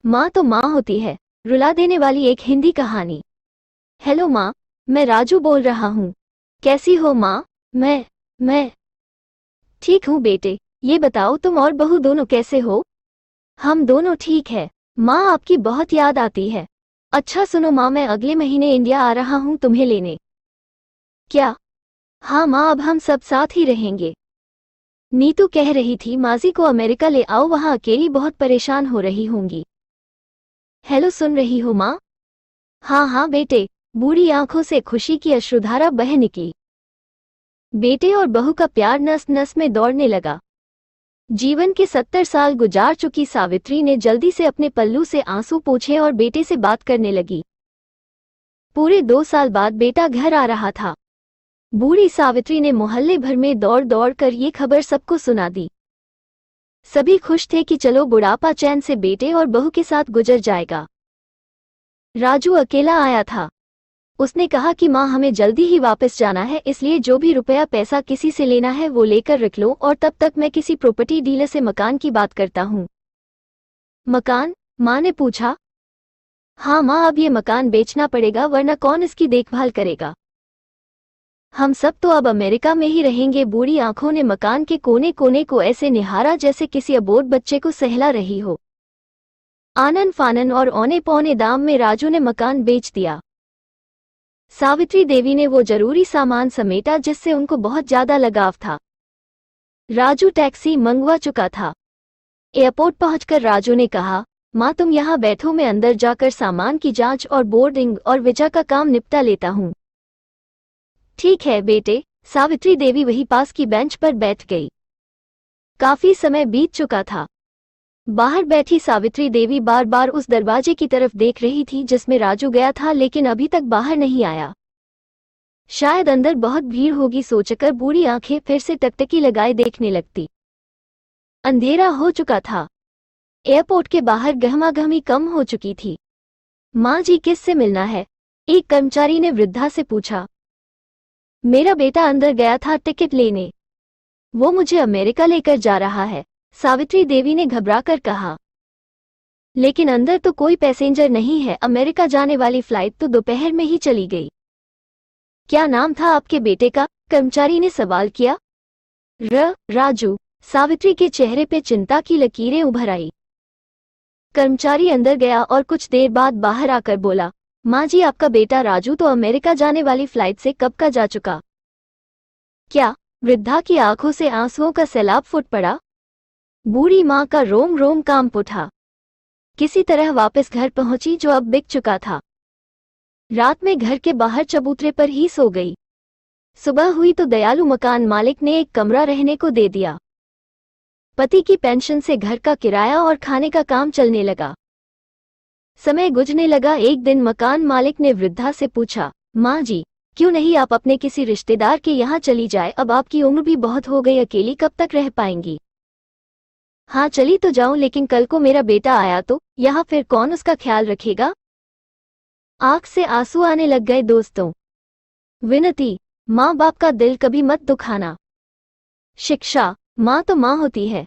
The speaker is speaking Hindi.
माँ तो माँ होती है। रुला देने वाली एक हिंदी कहानी। हेलो माँ, मैं राजू बोल रहा हूँ। कैसी हो माँ? मैं ठीक हूँ बेटे। ये बताओ तुम और बहू दोनों कैसे हो? हम दोनों ठीक है। माँ आपकी बहुत याद आती है। अच्छा सुनो माँ, मैं अगले महीने इंडिया आ रहा हूँ तुम्हें लेने। क्या? हाँ माँ, अब हम सब साथ ही रहेंगे। नीतू कह रही थी माजी को अमेरिका ले आओ, वहाँ अकेली बहुत परेशान हो रही होंगी। हेलो, सुन रही हो माँ? हाँ हाँ बेटे। बूढ़ी आंखों से खुशी की अश्रुधारा बह निकली। बेटे और बहू का प्यार नस नस में दौड़ने लगा। जीवन के 70 साल गुजार चुकी सावित्री ने जल्दी से अपने पल्लू से आंसू पोंछे और बेटे से बात करने लगी। पूरे 2 साल बाद बेटा घर आ रहा था। बूढ़ी सावित्री ने मोहल्ले भर में दौड़ दौड़ कर ये खबर सबको सुना दी। सभी खुश थे कि चलो बुढ़ापा चैन से बेटे और बहू के साथ गुजर जाएगा। राजू अकेला आया था। उसने कहा कि माँ, हमें जल्दी ही वापस जाना है, इसलिए जो भी रुपया पैसा किसी से लेना है वो लेकर रख लो, और तब तक मैं किसी प्रॉपर्टी डीलर से मकान की बात करता हूँ। मकान? माँ ने पूछा। हाँ माँ, अब ये मकान बेचना पड़ेगा, वरना कौन इसकी देखभाल करेगा। हम सब तो अब अमेरिका में ही रहेंगे। बूढ़ी आंखों ने मकान के कोने कोने को ऐसे निहारा जैसे किसी अबोध बच्चे को सहला रही हो। आनन फानन और औने पौने दाम में राजू ने मकान बेच दिया। सावित्री देवी ने वो जरूरी सामान समेटा जिससे उनको बहुत ज्यादा लगाव था। राजू टैक्सी मंगवा चुका था। एयरपोर्ट पहुंचकर राजू ने कहा, माँ तुम यहाँ बैठो, मैं अंदर जाकर सामान की जांच और बोर्डिंग और वीजा का काम निपटा लेता हूँ। ठीक है बेटे। सावित्री देवी वही पास की बेंच पर बैठ गई। काफी समय बीत चुका था। बाहर बैठी सावित्री देवी बार बार उस दरवाजे की तरफ देख रही थी जिसमें राजू गया था, लेकिन अभी तक बाहर नहीं आया। शायद अंदर बहुत भीड़ होगी सोचकर बूढ़ी आंखें फिर से टकटकी लगाए देखने लगती। अंधेरा हो चुका था। एयरपोर्ट के बाहर गहमागहमी कम हो चुकी थी। माँ जी, किससे मिलना है? एक कर्मचारी ने वृद्धा से पूछा। मेरा बेटा अंदर गया था टिकट लेने। वो मुझे अमेरिका लेकर जा रहा है, सावित्री देवी ने घबराकर कहा। लेकिन अंदर तो कोई पैसेंजर नहीं है, अमेरिका जाने वाली फ्लाइट तो दोपहर में ही चली गई। क्या नाम था आपके बेटे का? कर्मचारी ने सवाल किया। राजू। सावित्री के चेहरे पे चिंता की लकीरें उभर आई। कर्मचारी अंदर गया और कुछ देर बाद बाहर आकर बोला, माँ जी, आपका बेटा राजू तो अमेरिका जाने वाली फ्लाइट से कब का जा चुका। क्या? वृद्धा की आंखों से आंसुओं का सैलाब फूट पड़ा। बूढ़ी माँ का रोम रोम कांप उठा। किसी तरह वापस घर पहुंची जो अब बिक चुका था। रात में घर के बाहर चबूतरे पर ही सो गई। सुबह हुई तो दयालु मकान मालिक ने एक कमरा रहने को दे दिया। पति की पेंशन से घर का किराया और खाने का काम चलने लगा। समय गुजरने लगा। एक दिन मकान मालिक ने वृद्धा से पूछा, माँ जी, क्यों नहीं आप अपने किसी रिश्तेदार के यहाँ चली जाए, अब आपकी उम्र भी बहुत हो गई, अकेली कब तक रह पाएंगी। हाँ चली तो जाऊं, लेकिन कल को मेरा बेटा आया तो यहाँ फिर कौन उसका ख्याल रखेगा। आंख से आंसू आने लग गए दोस्तों। विनती, माँ बाप का दिल कभी मत दुखाना। शिक्षा, माँ तो माँ होती है।